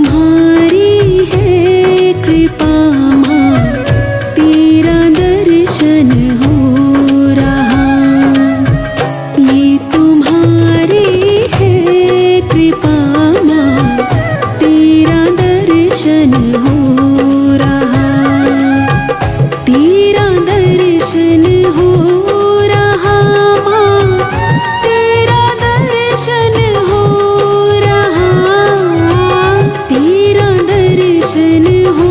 तुम्हारी है कृपा माँ, तेरा दर्शन हो रहा। ये तुम्हारी है कृपा माँ, तेरा दर्शन हो रहा। तेरा दर्शन हो रहा माँ, तेरा दर्शन हो रहा। तेरा दर्शन हो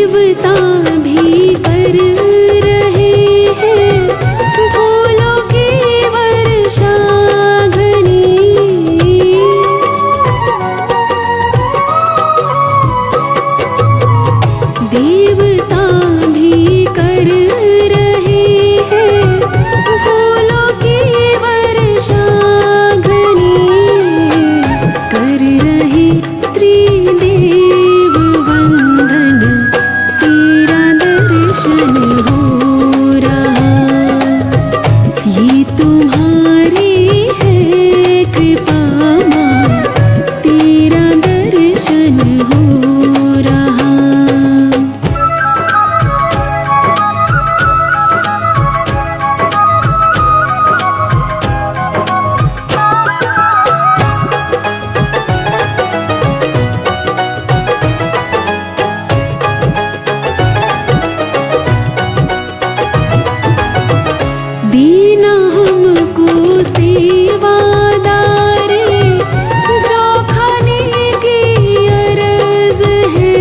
देवता भी कर रहे हैं फूलों की वर्षा घनी। देवता भी कर रहे हैं फूलों की वर्षा घनी। कर रहे त्रिदेव वंदन, तेरा दर्शन हो रहा। ये तुम्हारी है कृपा माँ, तेरा दर्शन हो रहा। दीना हमको सेवादारे, जो खाने की अरज है।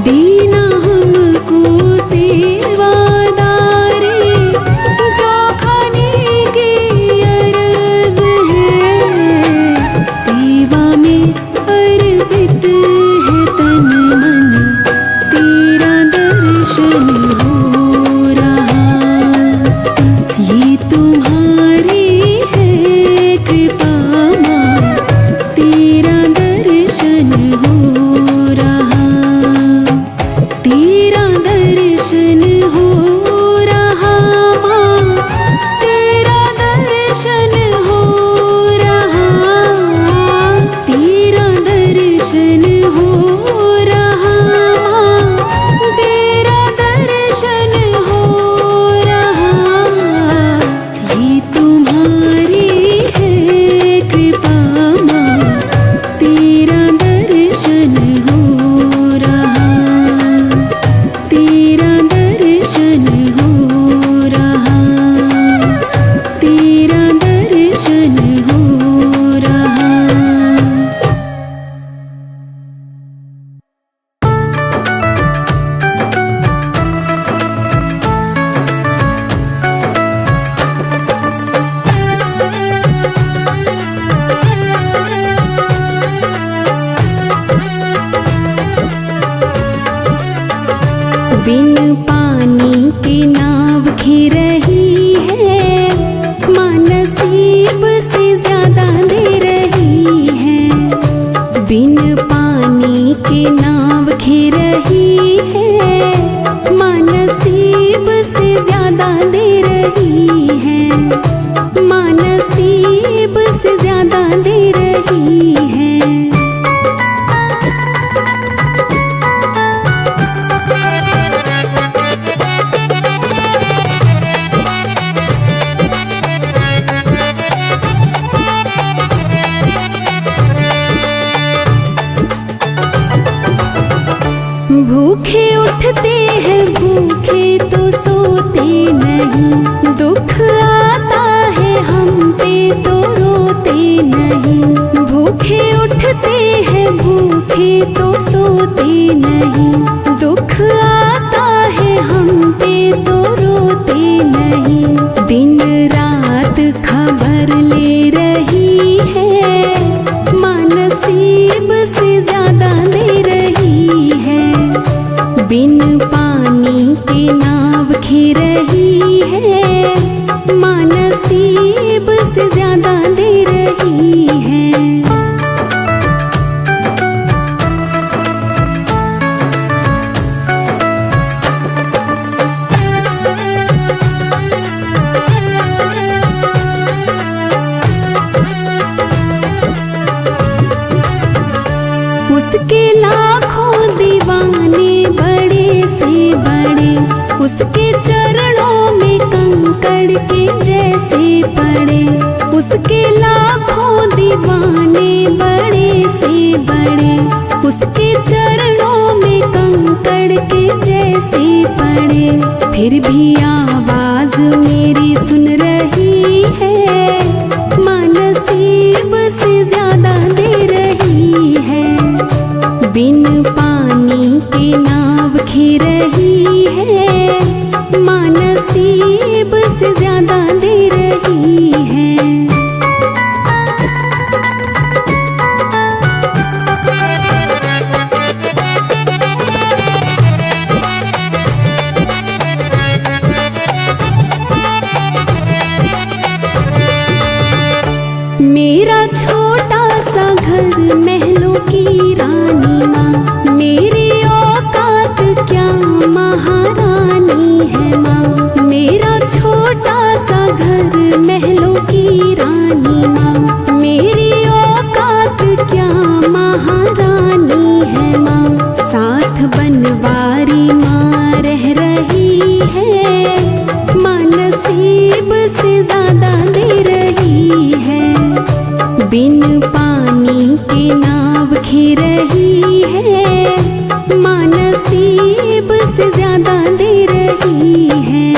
दीना हमको सेवादारे, जो खाने की अरज है। सेवा में अर्पित है तन मन, तेरा दर्शन हो रहा। ये तुम्हारी है कृपा माँ, तेरा दर्शन हो रहा। तेरा दर्शन हो रहा माँ, तेरा दर्शन हो रहा। तेरा दर्शन हो रहा माँ, तेरा दर्शन हो रहा। ये तुम्हारी है कृपा माँ, तेरा दर्शन हो रहा। तेरा दर्शन हो रहा। तेरा दर्शन हो रहा। बिन पानी के नाव घिर रही है, माँ नसीब से ज्यादा दे रही है। बिन पानी के नाव घिर रही है, माँ नसीब से ज्यादा दे रही है। माँ नसीब से ज्यादा दे रही है। भूखे उठते हैं भूखे तो सोते नहीं, दुख आता है हम पे तो रोते नहीं। भूखे उठते हैं भूखे तो सोते नहीं, दुख आता है हम पे तो रोते नहीं। दिन रात खबर ले रही है, माँ नसीब से ज्यादा दे रही है। बिन पानी के नाव घिर रही है, माँ नसीब से ज्यादा दे रही है। उसके लाखों दीवाने बड़े से बड़े, उसके चरणों में कंकड़ के जैसे पड़े। उसके लाखों दीवाने बड़े से बड़े, उसके चरणों में कंकड़ के जैसे पड़े। फिर भी आवाज मेरी सुन रही है, माँ नसीब से ज्यादा सागर महलों की रानी माँ, मेरी औकात क्या महारानी है माँ। मेरा छोटा सा घर महलों की रानी माँ, मेरी औकात क्या महारानी है माँ। साथ बनवारी माँ रह रही है, माँ नसीब से ज्यादा दे रही है। बिन पानी के नाव खी रही है, माँ नसीब से ज्यादा दे रही है।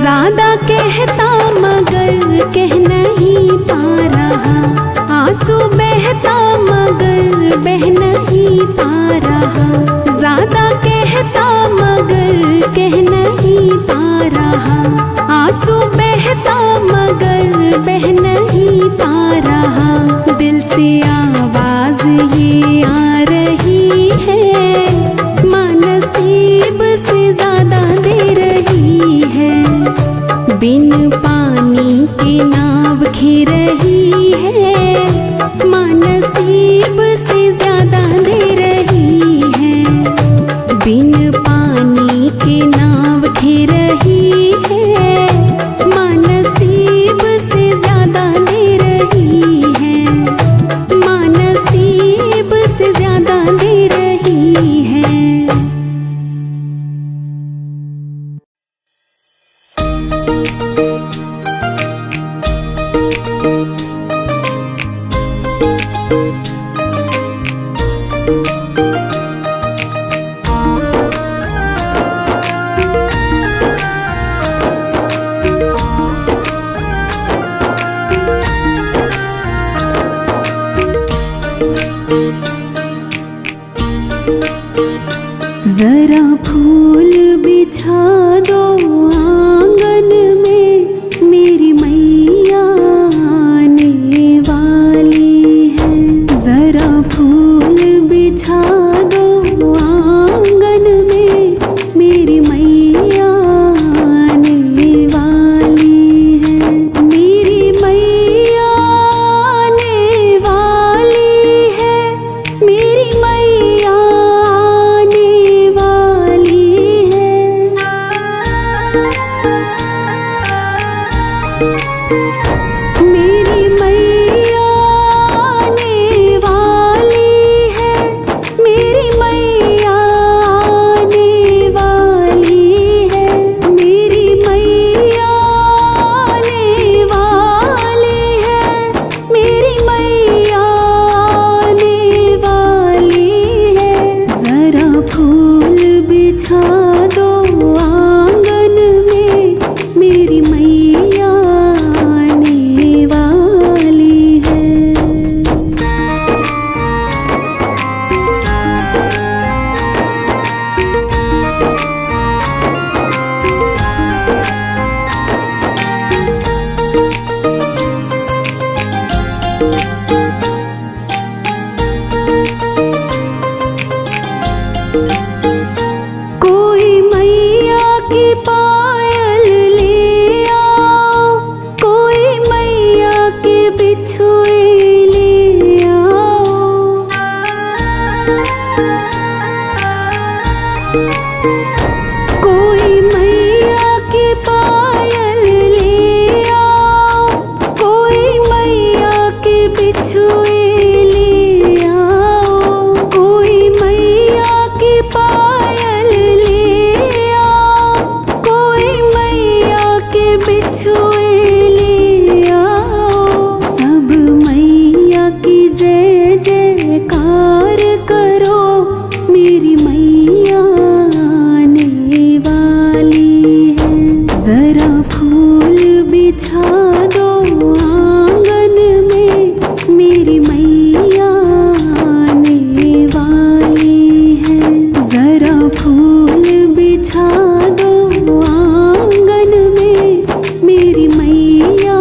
ज्यादा कहता मगर कह नहीं पा रहा, आंसू बहता मगर बह नहीं पा रहा। ज्यादा कहता मगर कह नहीं पा रहा, आंसू बहता मगर बह नहीं पा रहा। दिल से आवाज ये आ रही है, माँ नसीब से ज्यादा दे रही है। बिन पानी के नाव खी रही है, माँ नसीब से ज्यादा दे रही है। बिन पानी के नाव खी रही है, माँ नसीब से ज्यादा दे रही है। माँ नसीब से ज्यादा दे रही है। जरा फूल बिछा दो आंगन में, मेरी मैया आने वाली है। जरा फूल बिछा दो आंगन में, मेरी मैया आने वाली है। मेरी मैया आने वाली है, मेरी मैया आने वाली है। मेरी मैया आने वाली है, मेरी मैया आने वाली है। मेरी मैया आने वाली है, मेरी मैया आने वाली है। जरा फूल बिछा दो आंगन में, मेरी मैया आने वाली है। कोई मैया की पायल ले आओ, कोई मैया के बिछुए ले आओ। कोई मैया की पायल ले आओ, कोई मैया के बिछुए ले आओ। कोई मैया की पायल ले आओ, कोई मैया के बिछुए ले आओ। सब मैया की जय जयकार करो, मेरी मैया आने वाली है। जरा फूल बिछा दो आंगन में, मेरी मैया आने वाली है। जरा फूल बिछा दो आंगन में, मेरी मैया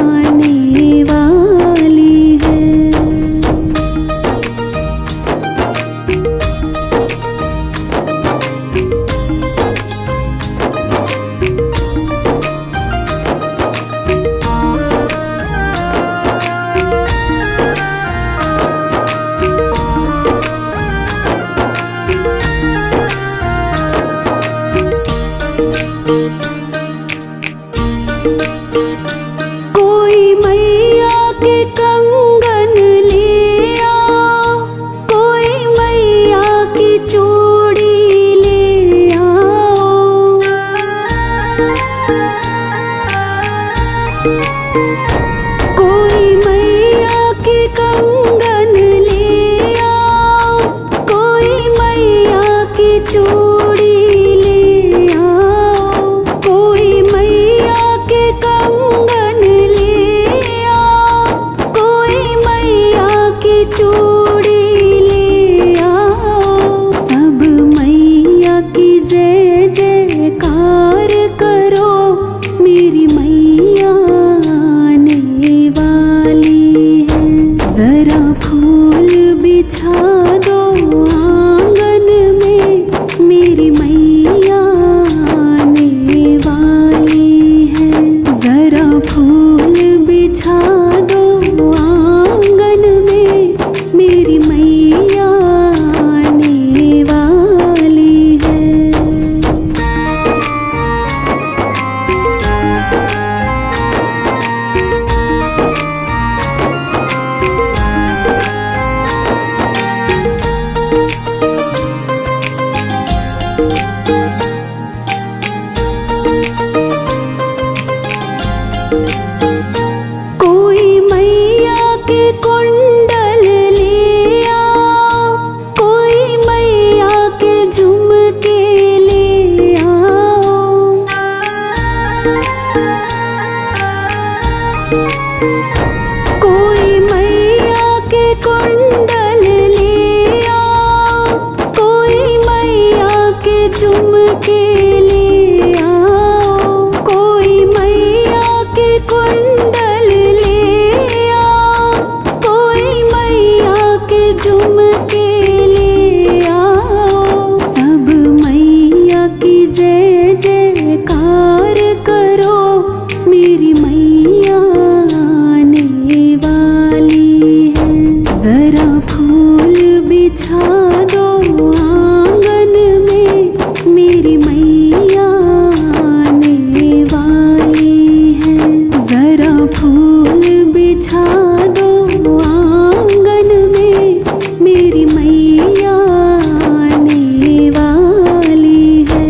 आने वाली कोई मैया के कंगन ले आओ, कोई मैया की चूड़ी ले आओ। कोई मैया के कंगन ले आओ, कोई मैया की चूड़ी ले आओ। कोई मैया के कंगन ले आओ, कोई मैया की चूड़ी ले आओ। सब मैया की जय जयकार करो, मेरी मैया आने वाली है। जरा फूल बिछा दो आंगन में, मेरी मैया आने वाली है। जरा फूल बिछा दो आंगन में, मेरी मैया आने वाली है। कोई मैया के कुंडल ले आओ, कोई मैया के झुमके ले आओ। कोई मैया के कुंडल ले आओ, कोई मैया के झुमके ले आओ। कोई मैया के कुंडल ले आओ, कोई मैया के झुमके ले आओ। सब मैया की जय जयकार करो, मेरी मैया आने वाली है। जरा फूल बिछा दो आंगन में, मेरी मैया आने वाली है। जरा फूल बिछा दो आंगन में, मेरी मैया आने वाली है।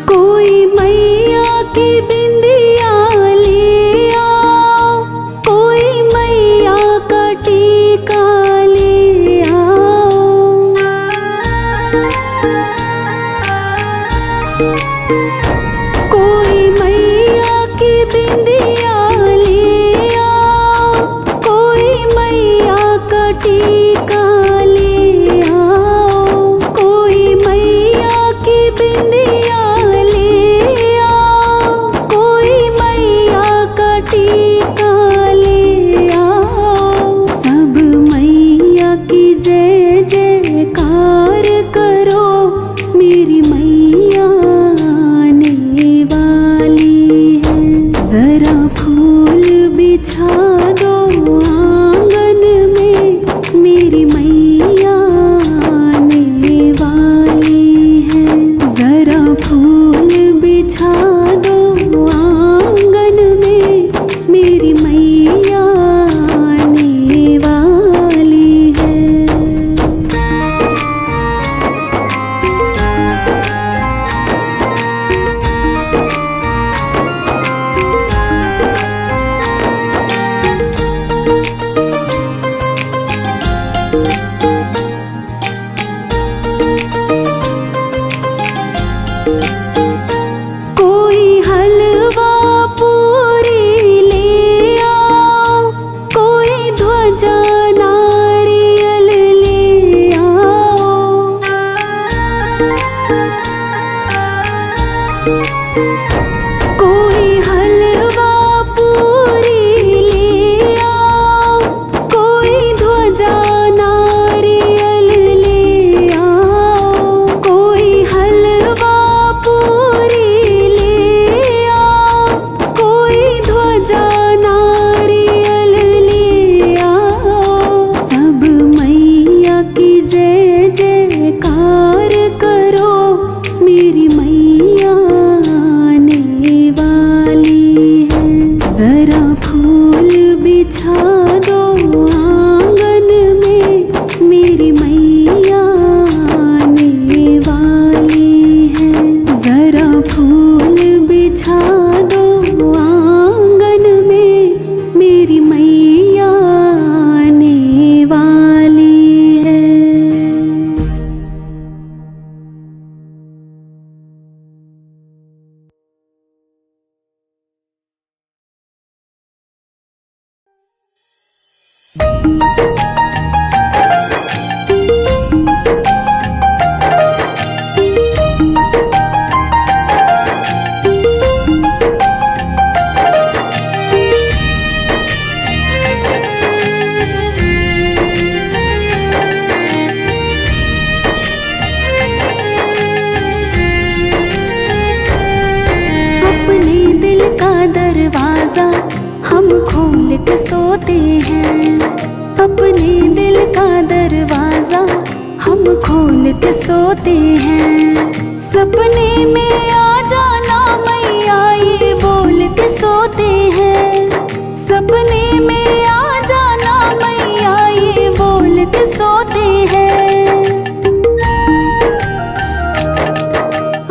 कोई मैया की बिंदिया ले आओ, कोई मैया का टीका ले आओ। कोई मैया की बिंदिया ले आओ, कोई मैया का टीका ले आओ। कोई मैया की बिंदिया ले आओ, कोई मैया का टीका ले आओ। सब मैया की जय जयकार करो, मेरी मैया आने वाली है। जरा दरवाजा हम खोल के सोते हैं, अपने दिल का दरवाजा हम खोल के सोते हैं। सपने में आ जाना मैया ये बोल के सोते हैं, सपने में आ जाना मैया ये बोल के सोते हैं।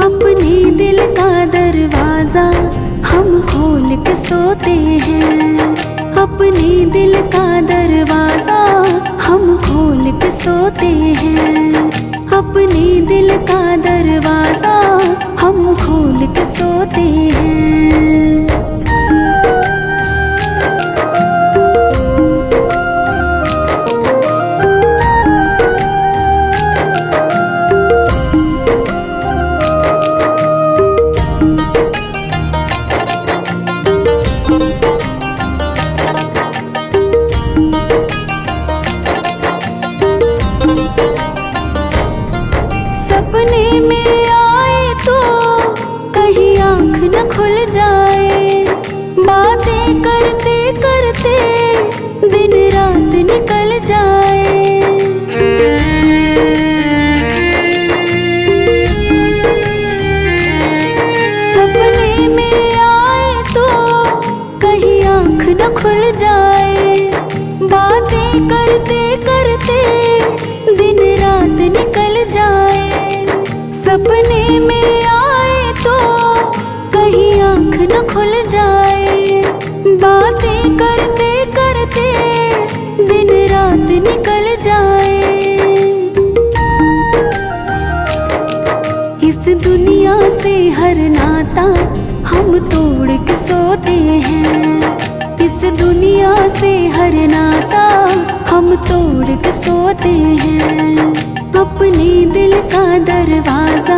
अपने दिल का दरवाजा हम खोल के सोते हैं, अपने दिल का दरवाजा हम खोल के सोते हैं, अपने दिल का दरवाजा हम खोल के सोते हैं। सपने में आए तो कहीं आँख न खुल जाए, बातें करते करते दिन रात निकल जाए। सपने में आए तो कहीं आँख न खुल जाए, बातें करते करते दिन रात निकल जाए। सपने में आए तो कहीं आँख न खुल जाए, बातें करते करते दिन रात निकल जाए। इस दुनिया से हर नाता हम तोड़ के सोते हैं, इस दुनिया से हर नाता हम तोड़ के सोते हैं। अपने दिल का दरवाजा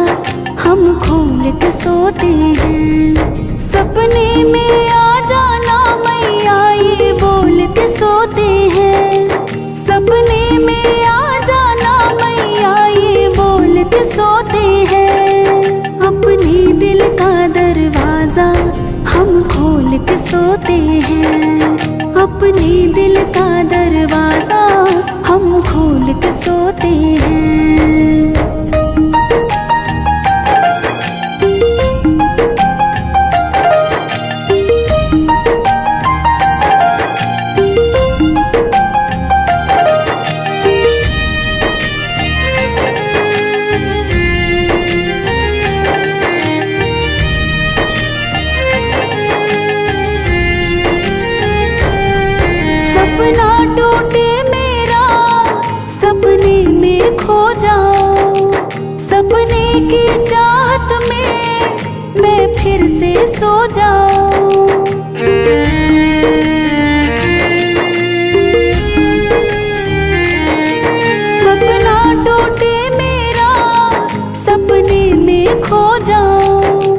हम खोल के सोते हैं, सपने में आ जाना मैया ये बोल के सोते हैं, सपने में आ जाना मैया ये बोल के सोते हैं। अपने दिल का दरवाजा हम खोल के सोते हैं, अपने दिल का दरवाजा हम खोल के सोते हैं। सपना टूटे मेरा सपने में खो जाऊं, सपने की चाहत में मैं फिर से सो जाऊं। सपना टूटे मेरा सपने में खो जाऊं,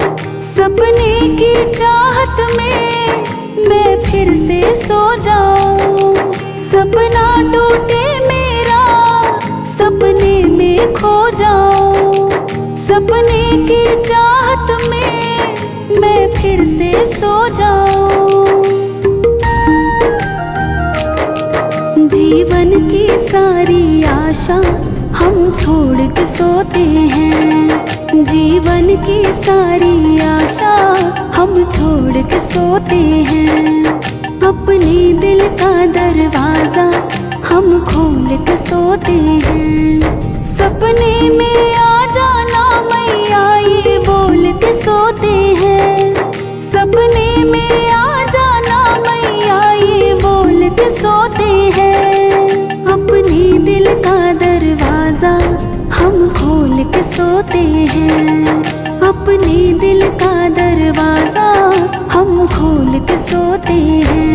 सपने की चाहत में मैं फिर से सो जाऊं। सपना टूटे मेरा सपने में खो जाऊं, सपने की चाहत में मैं फिर से सो जाऊं। जीवन की सारी आशा हम छोड़ के सोते हैं, जीवन की सारी आशा हम छोड़ के सोते हैं। अपने दिल का दरवाजा हम खोल के सोते हैं, सपने में आ जाना मैया ये बोल के सोते हैं, सपने में आ जाना मैया ये बोल के सोते हैं। अपने दिल का दरवाजा हम खोल के सोते हैं, अपने दिल का दरवाजा हम खोल के सोते हैं।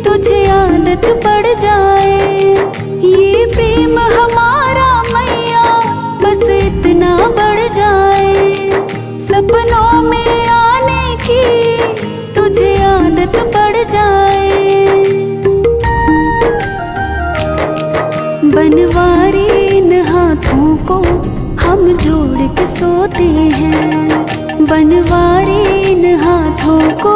तुझे आदत पड़ जाए। ये प्रेम हमारा मैया बस इतना बढ़ जाए। सपनों में आने की तुझे आदत पड़ जाए। बनवारी इन हाथों को हम जोड़ के सोते हैं। बनवारी इन हाथों को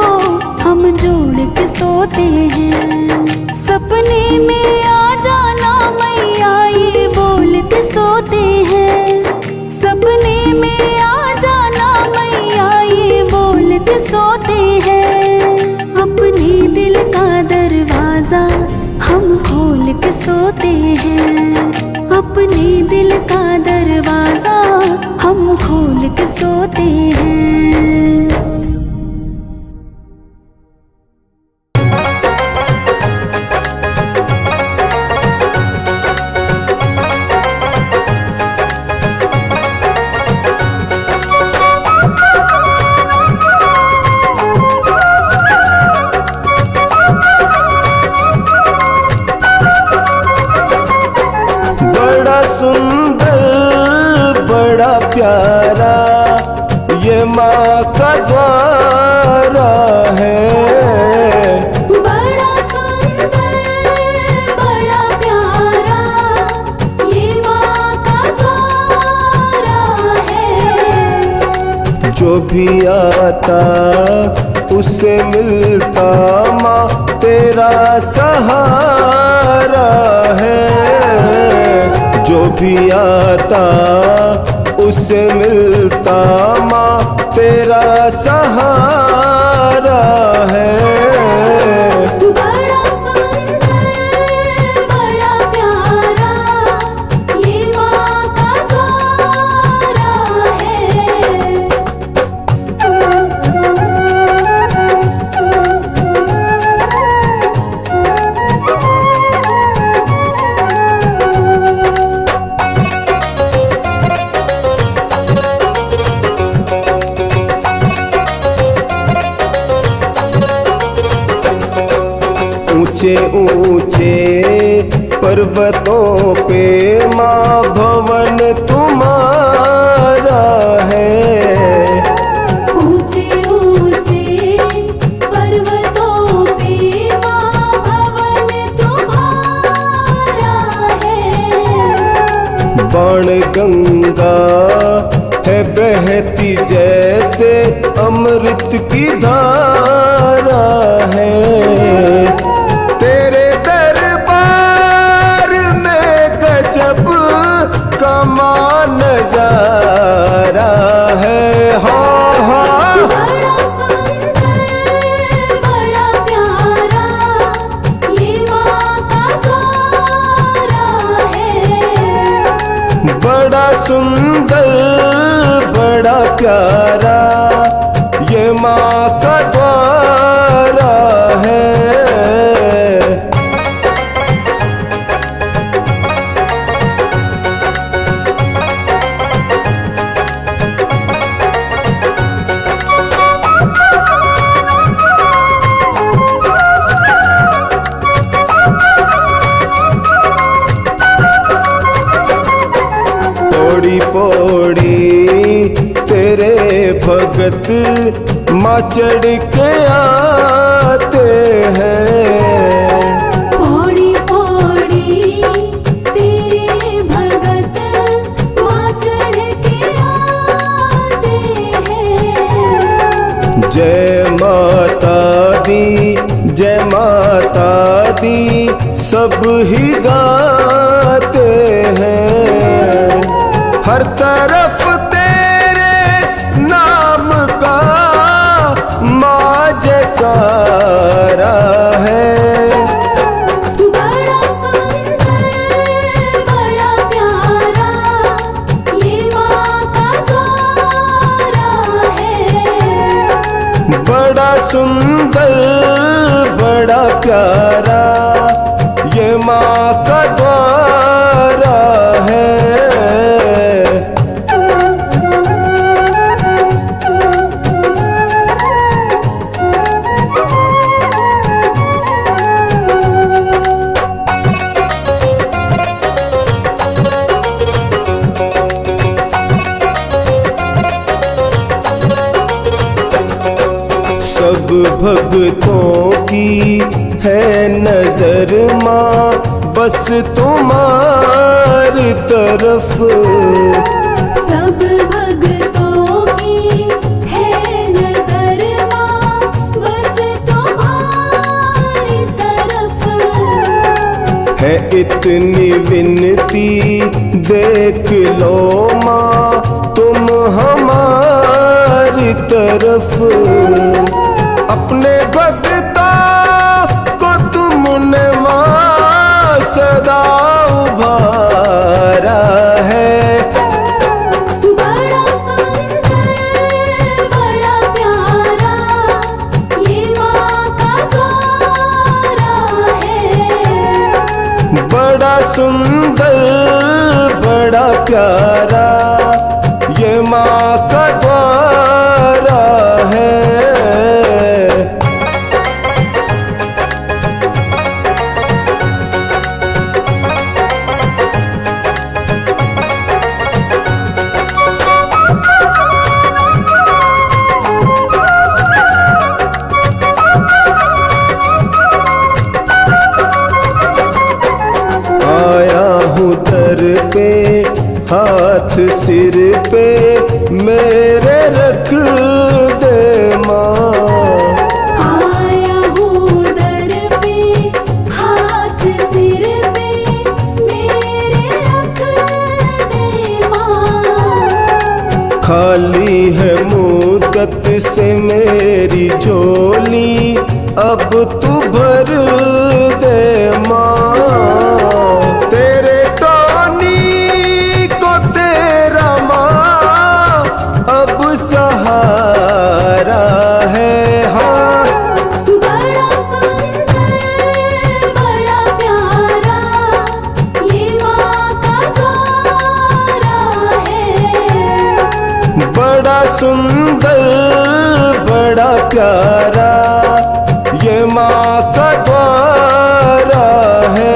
हम जोड़ के सोते हैं। सपने में आ जाना मैया ये बोल के सोते हैं। सपने में आ जाना मैया ये बोल के सोते हैं। अपने दिल का दरवाजा हम खोल के सोते हैं। अपने दिल का दरवाजा हम खोल के सोते हैं। बड़ा सुंदर बड़ा प्यारा ये माँ का द्वारा है। बड़ा सुंदर बड़ा प्यारा ये माँ का द्वारा है। जो भी आता उससे मिलता माँ तेरा सहारा है। जो भी आता उससे मिलता माँ तेरा सहारा है। बड़ा सुंदर बड़ा प्यारा ये माँ का द्वारा है। ऊंचे ऊंचे पर्वतों पे माँ भवन तुम्हारा है। ऊंचे ऊंचे पर्वतों पे माँ भवन तुम्हारा है। बाण गंगा है बहती जैसे अमृत की धारा है। तेरे दरबार में गजब कमाल नजारा है। हाँ हाँ बड़ा सुंदर बड़ा प्यारा ये माँ का द्वारा है। बड़ा सुंदर बड़ा प्यारा ये माँ का द्वारा है। पौड़ी पौड़ी तेरे भगत माँ चढ़ के आते हैं। पौड़ी पौड़ी तेरे भगत माँ चढ़ के आते हैं। जय माता दी जय माता दी सब ही गाते हैं। हर तरफ तेरे नाम का माँ जयकारा है। बड़ा सुंदर बड़ा प्यारा ये माँ का द्वारा है। बड़ा सुंदर बड़ा प्यारा ये माँ का द्वारा है। सब भक्तों की है नजर माँ बस तुम्हारी तरफ। सब भक्तों की है नजर माँ बस तुम्हारी तरफ। है इतनी विनती देख लो माँ तुम हमारी तरफ। अपने भक्तों को तुमने माँ सदा उभारा है। बड़ा सुंदर बड़ा प्यारा ये माँ का द्वारा है। बड़ा सुंदर बड़ा प्यारा ये माँ का द्वारा है। आया हूँ दर पे हाथ सिर पे मेरे रख दे माँ। आया हूँ दर पे हाथ सिर पे मेरे रख दे माँ। खाली है मुद्दत से मेरी झोली अब तू भर दे माँ। तेरे टोनी को तेरा माँ अब सहारा है। हाँ बड़ा सुंदर बड़ा प्यारा ये माँ का द्वारा है। बड़ा सुंदर बड़ा प्यारा ये माँ का द्वारा है।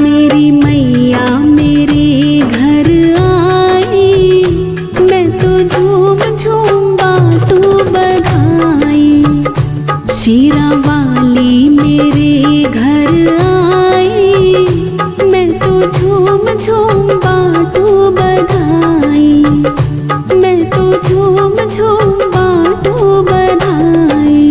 मेरी मैया मेरे घर आई मैं तो झूम झूम बाटू बधाई। शीरा वाली मेरे घर आई मैं तो झूम झूम बाटू बधाई। मैं तो झूम झूम बाटू बधाई।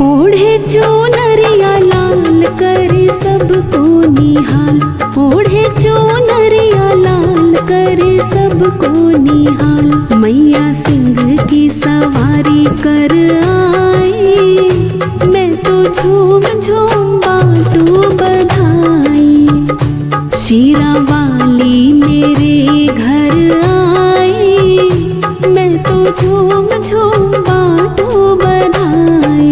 ओढ़े चुनरिया लाल करे सबको निहाल। ओढ़े चुनरिया लाल करे सबको निहाल। मैया सिंह की सवारी कर आई मैं तो झूम झूम बाटू बधाई। शीरा वाली मेरे घर आई मैं तो झूम झूम बाटू बधाई।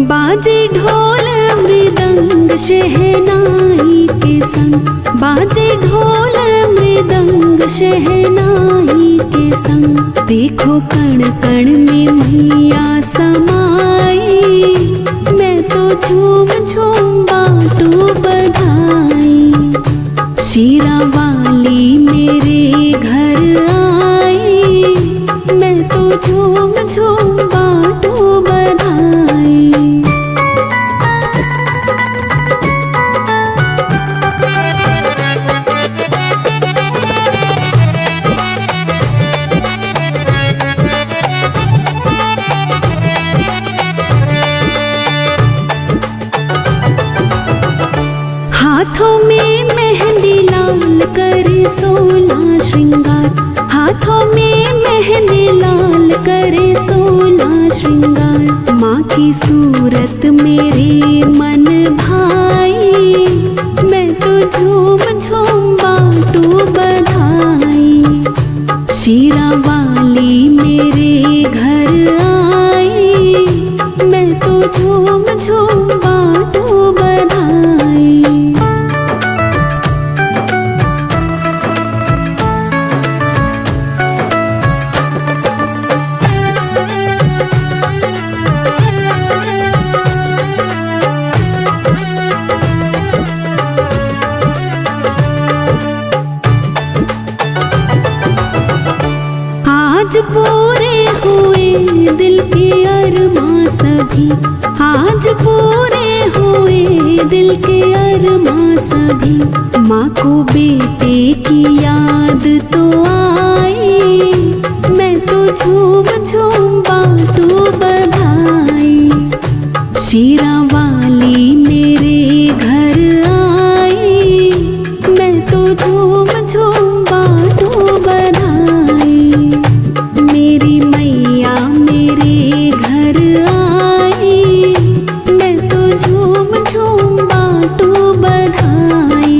बाजे ढोल मृदंग शहनाई के संग। बाजे ढोल मृदंग शहनाई के संग। देखो कण कण में मैया समाई मैं तो झूम झूम बाटू बधाई। शीरा वाली मेरे घर आई मैं तो झूम झूम बाटू बधाई। श्रृंगार, हाथों में मेहंदी लाल करे 16 श्रृंगार। माँ की सूरत मेरे मन भाई, मैं तो झूम झूम बाटू बधाई। शीरा वाली मेरे घर आई, मैं तो झूम झूम बाटू बधाई। आज पूरे हुए दिल के अरमां सभी, आज पूरे हुए दिल के अरमां सभी। माँ को बेटे की याद तो आई, मैं तो झूम झूम बाटू बधाई। शीरा वाली मेरे घर आई, मैं तो झूम झूम बाटू बधाई। मेरी मैया मेरे घर आई, मैं तो झूम झूम बाटू बधाई।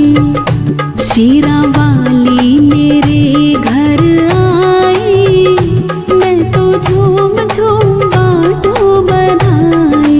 शीरा वाली मेरे घर आई, मैं तो झूम झूम बाटू बधाई।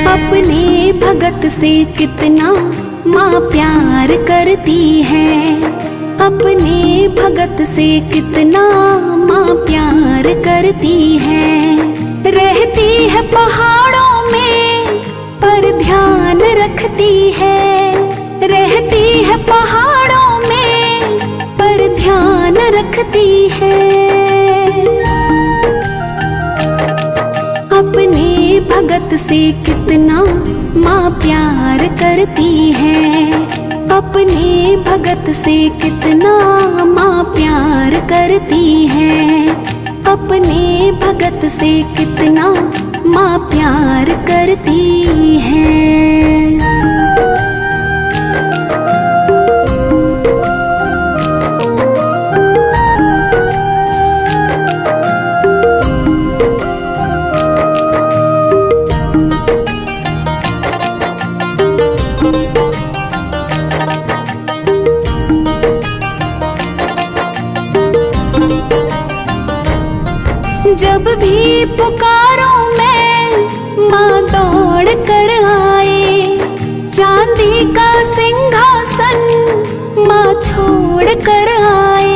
अपने भगत से कितना माँ प्यार करती है, अपने भगत से कितना माँ प्यार करती है। रहती है पहाड़ों में पर ध्यान रखती है, रहती है पहाड़ों में पर ध्यान रखती है। अपने भगत से कितना माँ प्यार करती है, अपने भगत से कितना माँ प्यार करती है। अपने भगत से कितना माँ प्यार करती है। जब भी पुकारो मैं माँ दौड़ कर आए, चांदी का सिंहासन माँ छोड़ कर आए।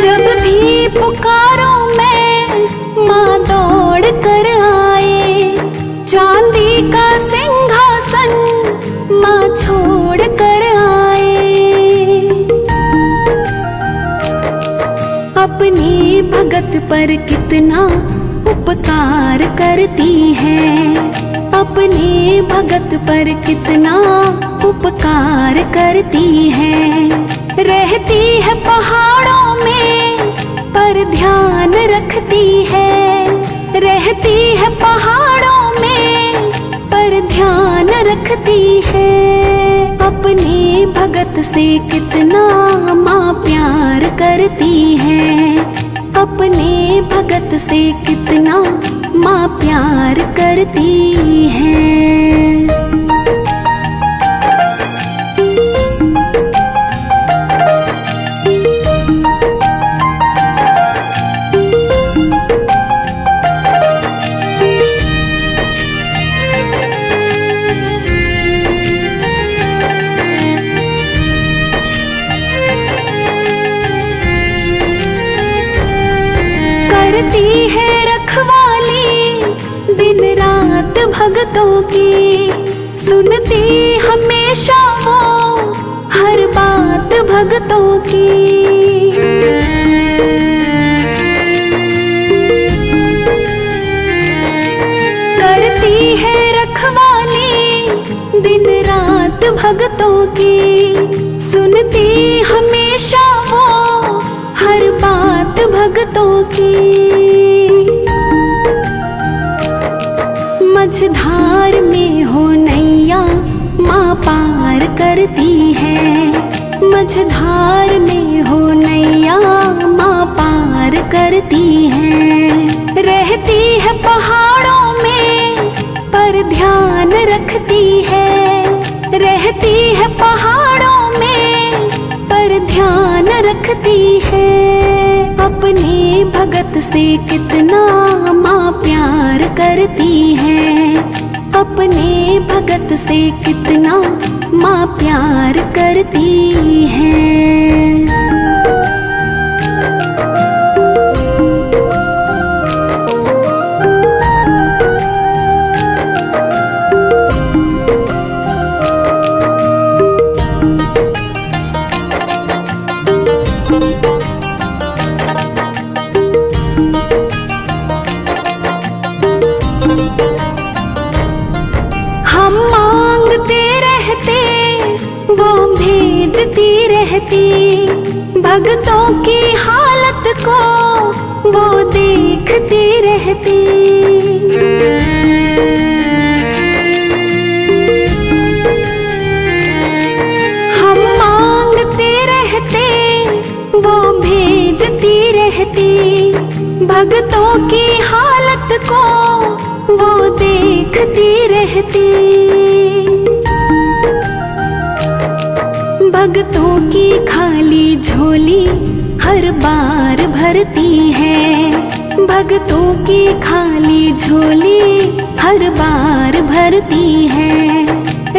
जब भी पुकारो मैं माँ दौड़ कर आए, चांदी का सिंहासन माँ छोड़ कर आए। अपने भगत पर कितना उपकार करती है, अपने भगत पर कितना उपकार करती है। रहती है पहाड़ों में पर ध्यान रखती है, रहती है पहाड़ों में पर ध्यान रखती है। अपने भगत से कितना माँ प्यार करती है, अपने भगत से कितना माँ प्यार करती है। करती है रखवाली दिन रात भगतों की, सुनती हमेशा वो हर बात भक्तों की। करती है रखवाली दिन रात भक्तों की। सुनती हमेशा वो हर बात भक्तों की। मझधार में हो नैया माँ पार करती है। मझधार में हो नैया माँ पार करती है। रहती है पहाड़ों में पर ध्यान रखती है। रहती है पहाड़ों में पर ध्यान रखती है। अपने भगत से कितना माँ प्यार करती है। अपने भगत से कितना माँ प्यार करती है। हम मांगते रहते वो भेजती रहती। भक्तों की हालत को वो देखती रहती। हम मांगते रहते वो भेजती रहती। भक्तों की हालत को वो देखती रहती। भक्तों की खाली झोली हर बार भरती है। भक्तों की खाली झोली हर बार भरती है।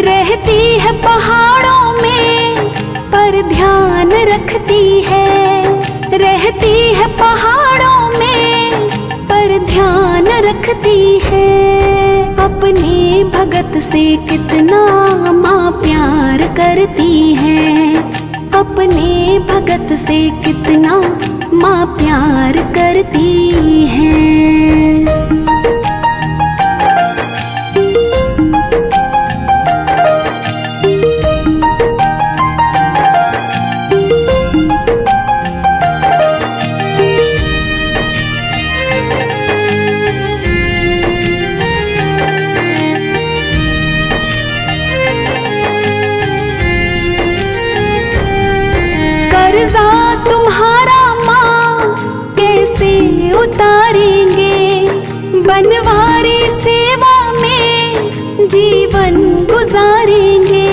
रहती है पहाड़ों में पर ध्यान रखती है। रहती है पहाड़ों में पर ध्यान रखती है। अपने भगत से कितना माँ प्यार करती है। अपने भगत से कितना माँ प्यार करती है। कर्जा तुम्हारा माँ कैसे उतारेंगे। बनवारी सेवा में जीवन गुजारेंगे।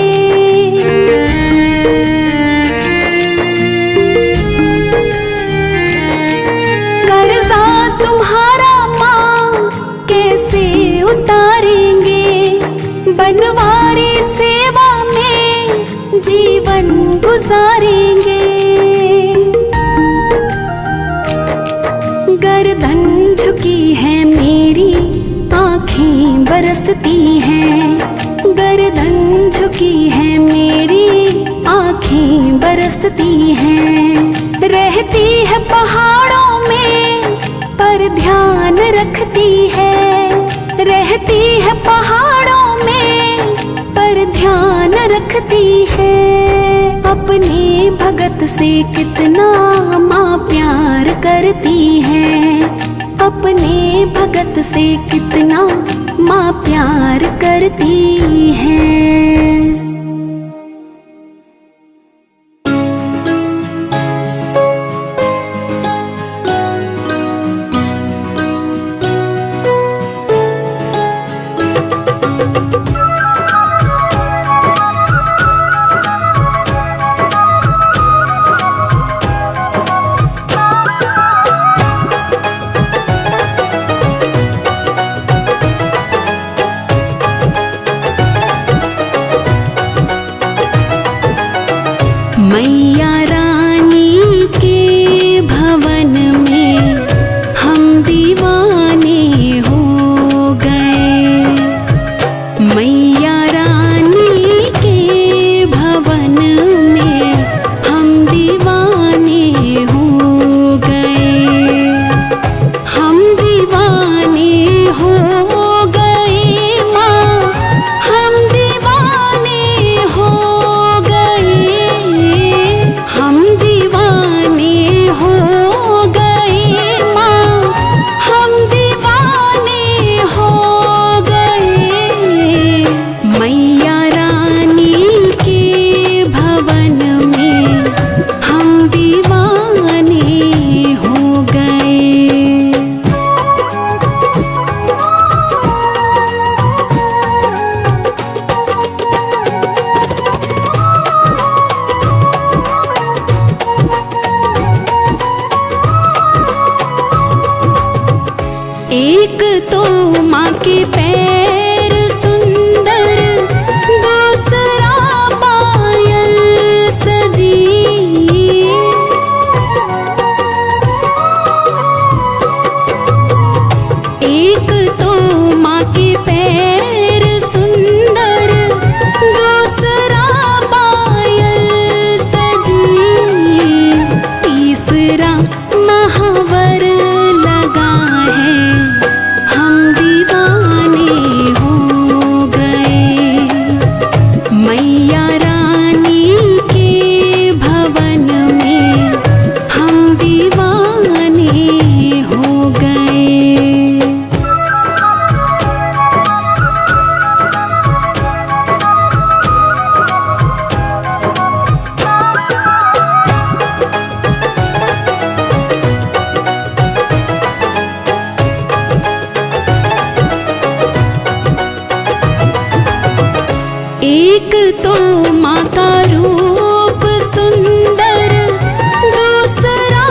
कर्जा तुम्हारा माँ कैसे उतारेंगे। बनवारी सेवा में जीवन गुजारेंगे। गर्दन झुकी है मेरी आँखें बरसती हैं। गर्दन झुकी है मेरी आँखें बरसती हैं। रहती है पहाड़ों में पर ध्यान रखती है। रहती है पहाड़ों में पर ध्यान रखती है। अपने भगत से कितना माँ प्यार करती है। अपने भगत से कितना माँ प्यार करती है। तो माँ के पैर सुंदर, दूसरा पायल सजी। एक तो माँ के पैर सुंदर, दूसरा पायल सजी, तीसरा महावर लगा है, हम दीवाने हो गए। मैया रानी के भवन में हम दीवाने हो गए। एक तो माँ का रूप सुंदर, दूसरा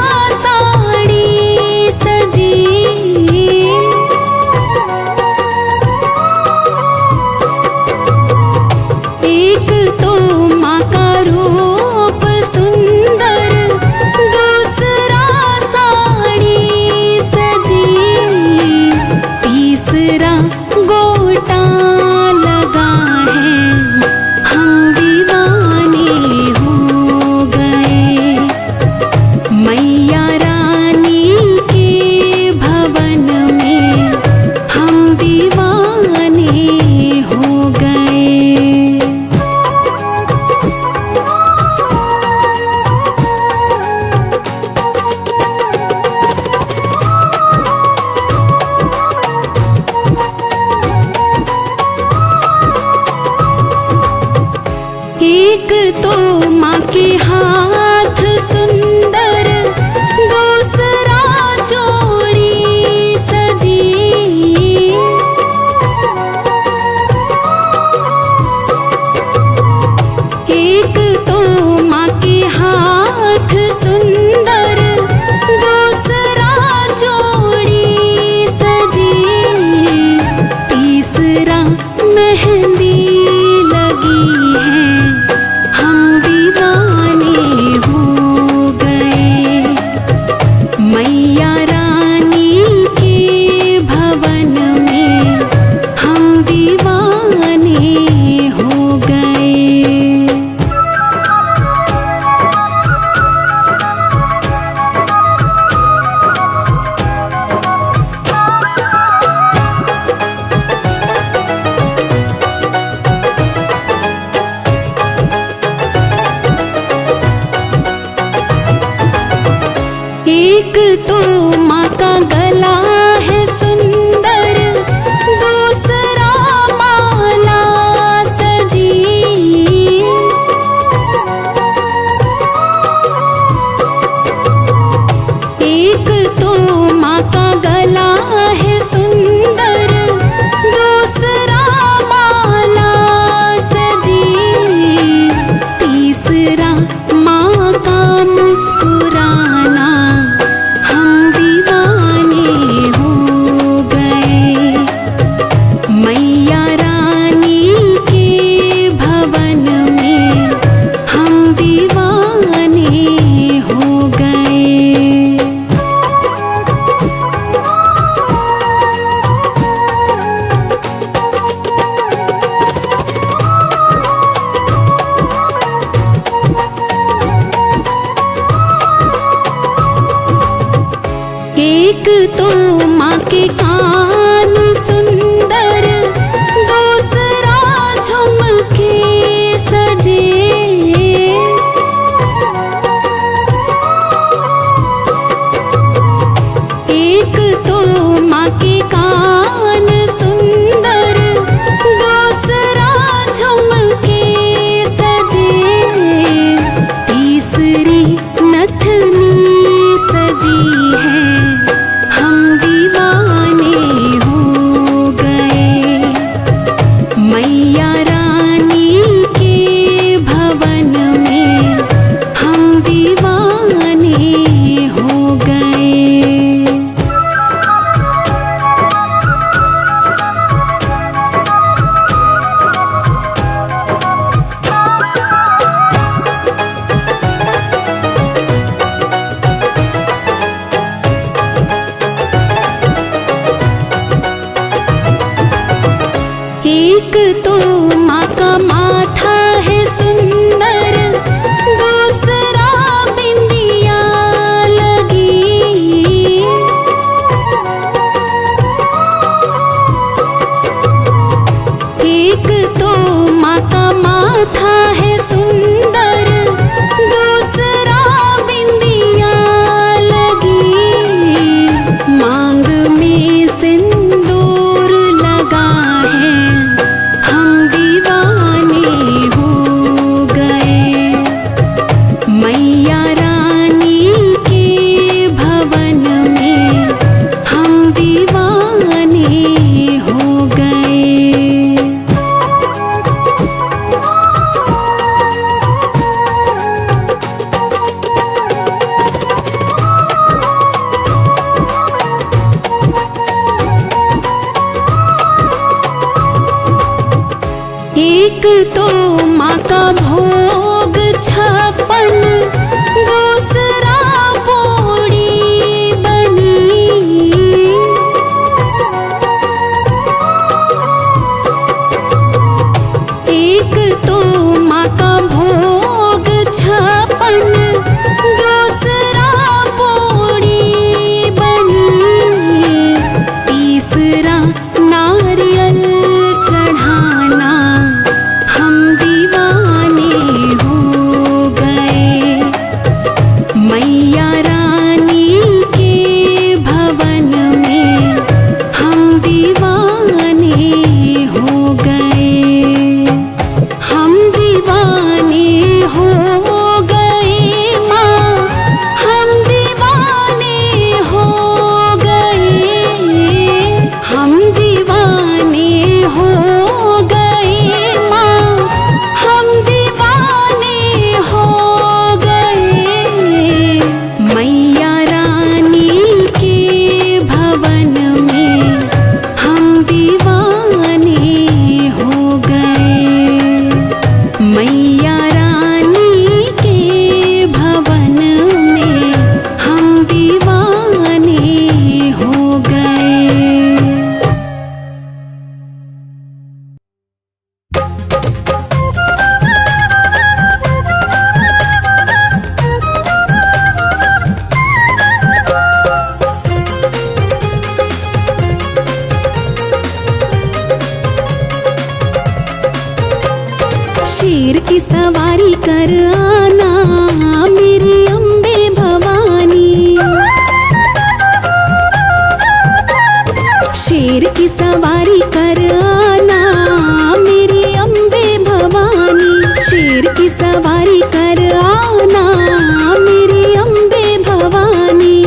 साड़ी सजी। एक तो माँ का रूप सुंदर, दूसरा साड़ी सजी, तीसरा गोटा लगा है, हम दीवाने हो गए। मैया रानी के भवन में हम दीवाने हो गए। एक तो माँ के हाथ सुंदर, दूसरा चूड़ी सजी। एक तो माँ के हाथ सुंदर, दूसरा चूड़ी सजी, तीसरा मेहंदी लगी है, हम दीवाने हो गए। मैया रानी के भवन में हम दीवाने हो गए। एक तो माँ का गला है सुंदर, दूसरा माला सजी। एक तो माँ का गला है सुंदर, दूसरा माला सजी, तीसरा माँ का मुस्कुराना, हम दीवाने हो गए। मैया रानी के भवन में हम दीवाने हो गए। एक तो माँ के कान सुंदर, दूसरा झुमके सजे। एक तो माँ के कान सुंदर, दूसरा झुमके सजे, तीसरी नथनी सजी है, हम दीवाने हो गए। मैया रानी के भवन में हम दीवाने हो गए। एक तो माँ का भोग 56, दूसरा पोड़ी बनी। एक तो माँ का भोग 56, दूसरा पोड़ी बनी। तीसरा नारियल चढ़ाना हम दीवाने हो गए। मैया रानी के भवन में हम दीवाने हो गए। हम दीवाने हो गए माँ, हम दीवाने हो गए। हम दीवाने हो गए माँ, हम दीवाने हो गए। मैया रानी के भवन में हम दीवाने हो गए। मैया रानी के भवन में हम दीवाने हो गए। शेर की सवारी कर आना मेरी अम्बे भवानी। शेर की सवारी कर आना मेरी अम्बे भवानी। शेर की सवारी कर आना मेरी अम्बे भवानी।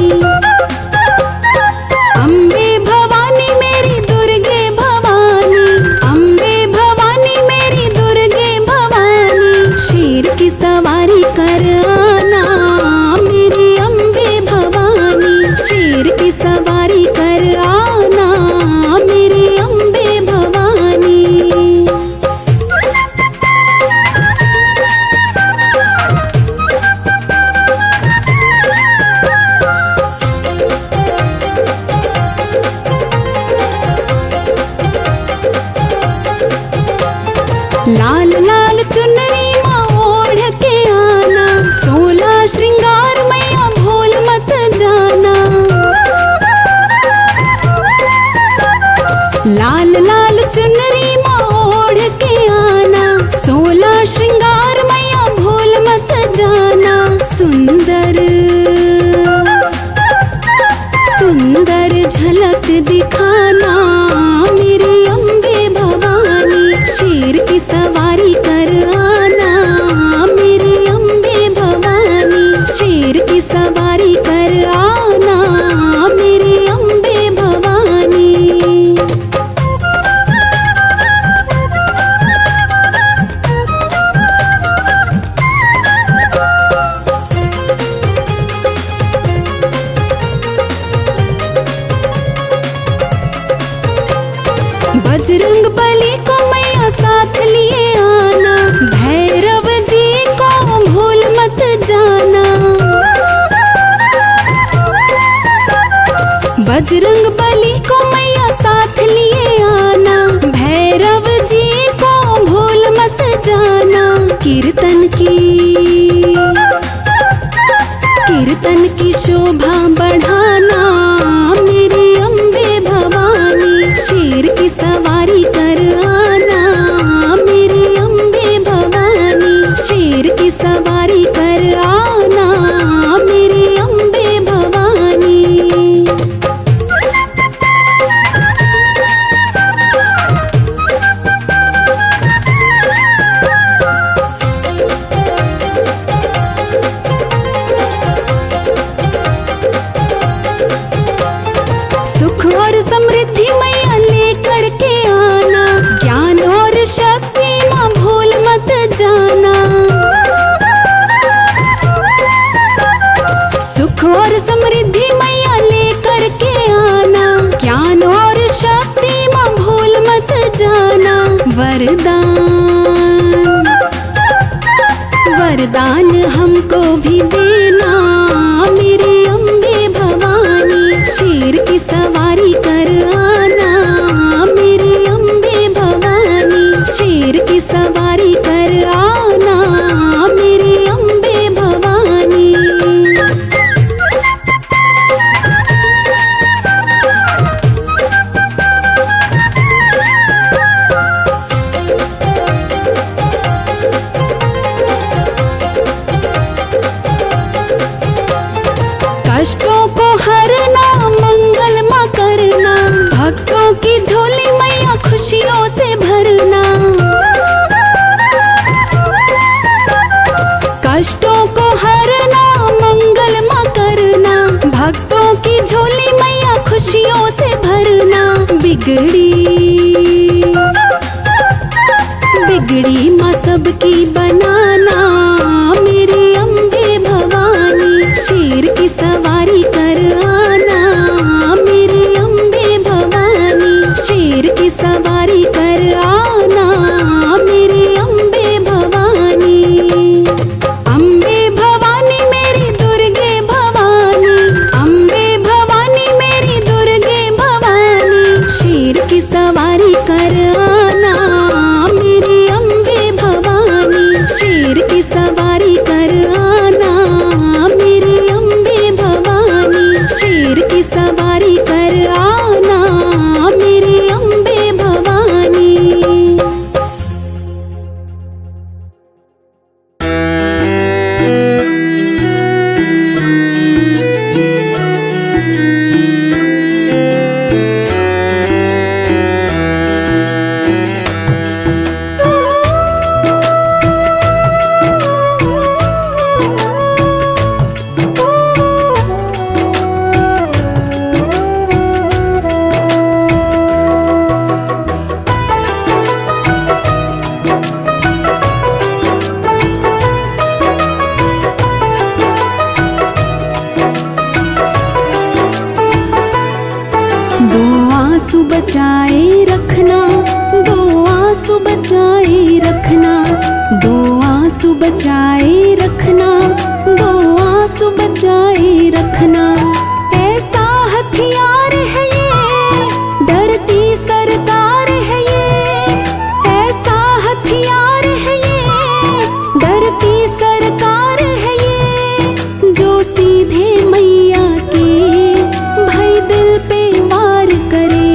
अम्बे भवानी मेरी दुर्गे भवानी। अम्बे भवानी मेरी दुर्गे भवानी। शेर की सवारी कर आना मेरी अम्बे भवानी। शेर की सवारी कर आना मेरी अम्बे भवानी। लाल लाल चुनरी माँ ओढ़ के आना। 16 श्रृंगार मैया भूल मत जाना। लाल लाल चुनरी माँ ओढ़ के आना। 16 श्रृंगार मैया भूल मत जाना। सुंदर सुंदर झलक दिखाना मेरी अम्बे भवानी। शेर की सवारी कर आना मेरी अम्बे भवानी। शेर की सवारी कर आना मेरी अम्बे भवानी। बजरंग बली को मैया साथ लिए आना। भैरव जी को भूल मत जाना। बजरंग बली को मैया साथ लिए आना। भैरव जी को भूल मत जाना। कीर्तन की शोभा बढ़ाना मेरी अम्बे भवानी। शेर की सवारी कर आना मेरी अम्बे भवानी। शेर की सवारी कर आना मेरी अम्बे भवानी। हरना मंगल माँ करना, भक्तों की झोली मैया खुशियों से भरना। कष्टों को हरना मंगल माँ करना, भक्तों की झोली मैया खुशियों से भरना। बिगड़ी माँ सबकी बनाना, मेरी अम्बे भवानी शेर की सवारी कर आना। मेरी अम्बे भवानी शेर की सवारी कर आना। मेरी अम्बे भवानी, अम्बे भवानी मेरी दुर्गे भवानी, अम्बे भवानी मेरी दुर्गे भवानी शेर की सवारी कर आना। मेरी अम्बे भवानी शेर की सवारी कर आना। मेरी अम्बे भवानी शेर की सवारी कर आना। मेरी अम्बे भवानी। दो आंसू बचाए रखना, दो आंसू बचाए रखना, दो आंसू बचाए रखना, दो आंसू बचाए रखना। ऐसा हथियार है ये, डरती सरकार है ये। ऐसा हथियार है ये, डरती सरकार है ये। जो सीधे मैया के भई दिल पे वार करे,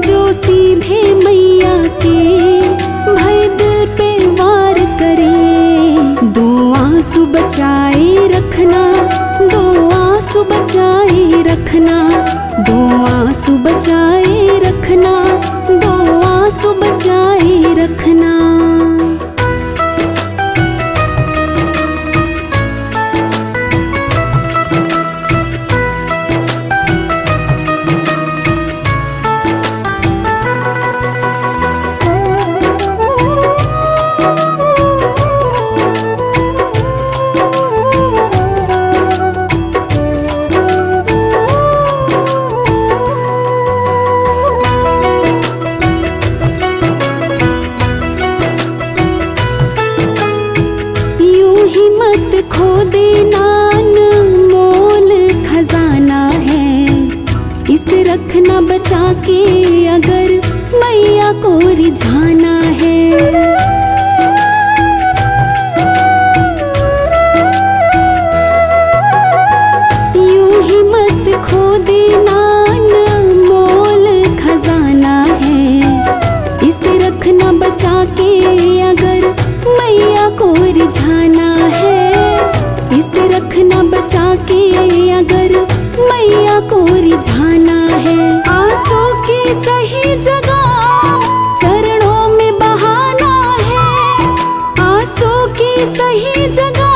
जो सीधे मैया के भई दिल पे वार करे। दो आंसू बचाए रखना, दो आंसू बचाए रखना, दो आंसू बचाए रखना, दो आंसू बचाए रखना। मत खो देना, अनमोल खजाना है। इसे रखना बचा के अगर मैया को रिझाना है। यूं ही मत खो देना, अनमोल खजाना है। इसे रखना बचा के अगर मैया को रिझाना है। इसे रखना बचा के अगर मैया को रिझाना है। आंसू की सही जगह चरणों में बहाना है। आंसू की सही जगह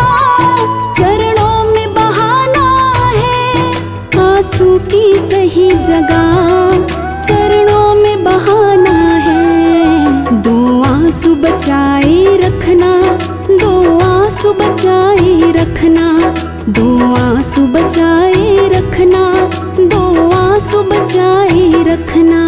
चरणों में बहाना है। आंसू की सही जगह चरणों में बहाना है। दो आंसू बचाए रखना, दो आंसू बचाए रखना, दो आंसू बचाए रखना, दो आंसू बचाए रखना।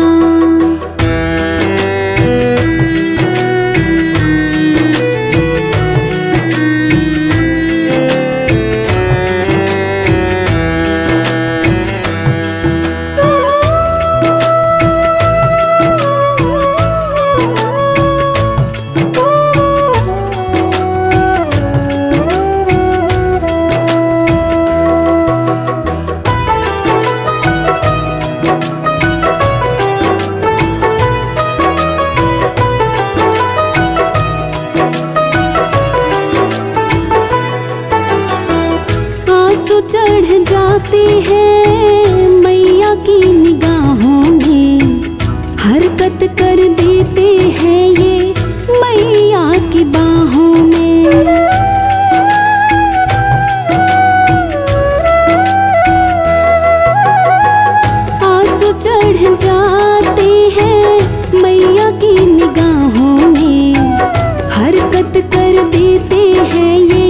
कर देते हैं ये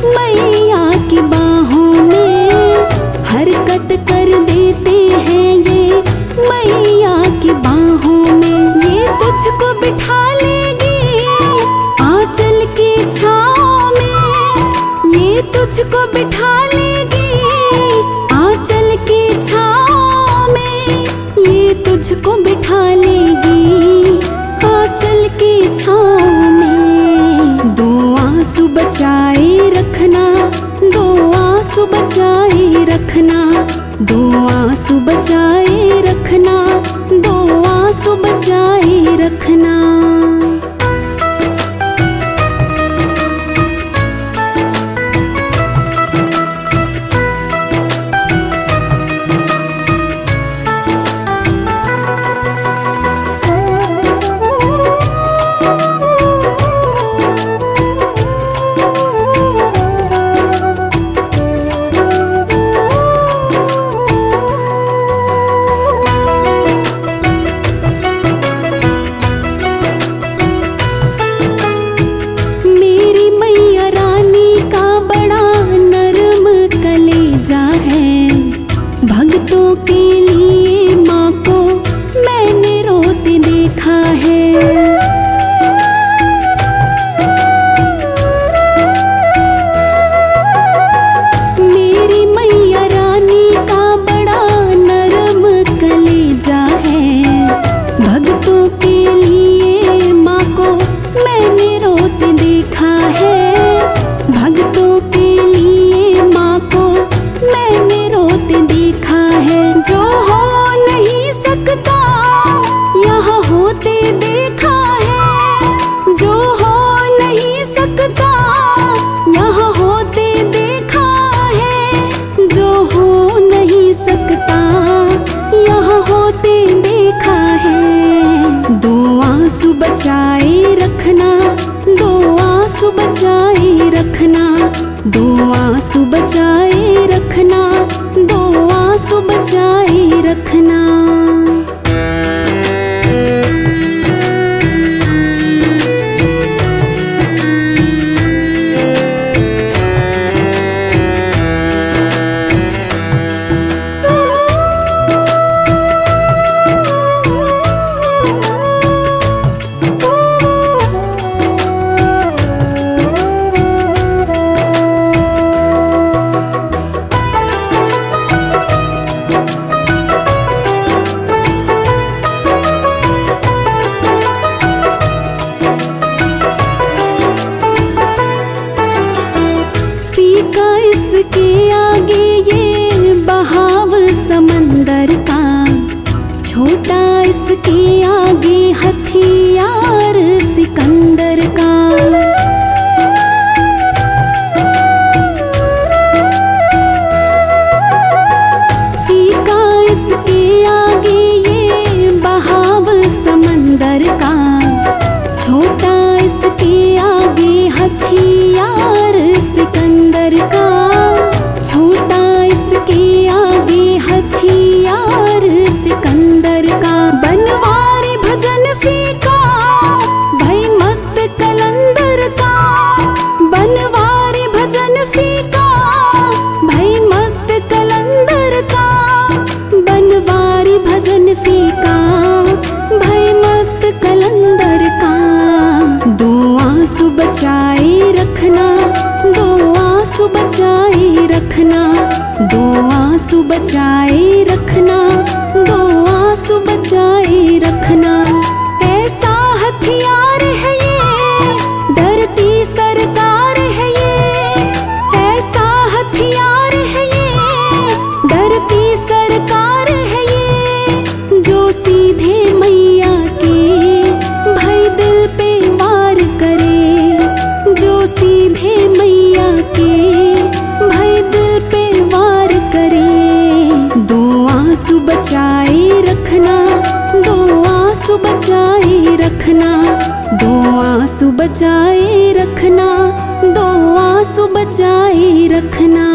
मैया की बाहों में, हरकत कर देते हैं ये मैया की बाहों में। ये तुझको बिठा लेगी आंचल की छाँव में, ये तुझको बिठा लेगी आंचल की छाँव में, ये तुझको बिठा लेगी आंचल की छाँव में। दो आंसू बचाए रखना, दो आंसू बचाए रखना, दो आंसू बचाए रखना, दो आंसू बचाए रखना। भक्तों के लिए माँ को मैंने रोते देखा है। मेरी मैया रानी का बड़ा नरम कलेजा है। भक्तों के लिए माँ को मैंने रोते देखा है। भक्तों के लिए माँ को मैंने रोते देखा है। जो हो नहीं सकता यहाँ होते देखा है, जो हो नहीं सकता यहाँ होते देखा है, जो हो नहीं सकता यहाँ होते देखा है। दो आंसू बचाए रखना, दो आंसू बचाए रखना, दो आंसू बचाए रखना, दो आंसू बचाए रखना। इसके आगे ये बहाव समंदर का, छोटा इसके आगे हथियार सिकंदर का। फीका इसके आगे ये बहाव समंदर का, छोटा इसके आगे हथियार सिकंदर का, छोटा इसके आगे हथियार सिकंदर का। बनवारी भजन फीका भाई मस्त कलंदर का, बनवारी भजन फीका भाई मस्त कलंदर का, बनवारी भजन फीका भाई मस्त कलंदर का। दो आंसू बचाए रखना, दो आंसू बचाए रखना, दो आंसू बचाए रखना, दो आंसू बचाए रखना। ऐसा हथियार है ये डरती सरकार है ये, ऐसा हथियार है ये डरती सरकार है ये, जो सीधे मैया के भाई दिल पे वार करे, जो सीधे मैया के भाई दिल पे वार करे। दो आंसू बचाए रखना, दो आंसू बचाए रखना, दो आंसू बचाए रखना, दो आंसू बचाए रखना।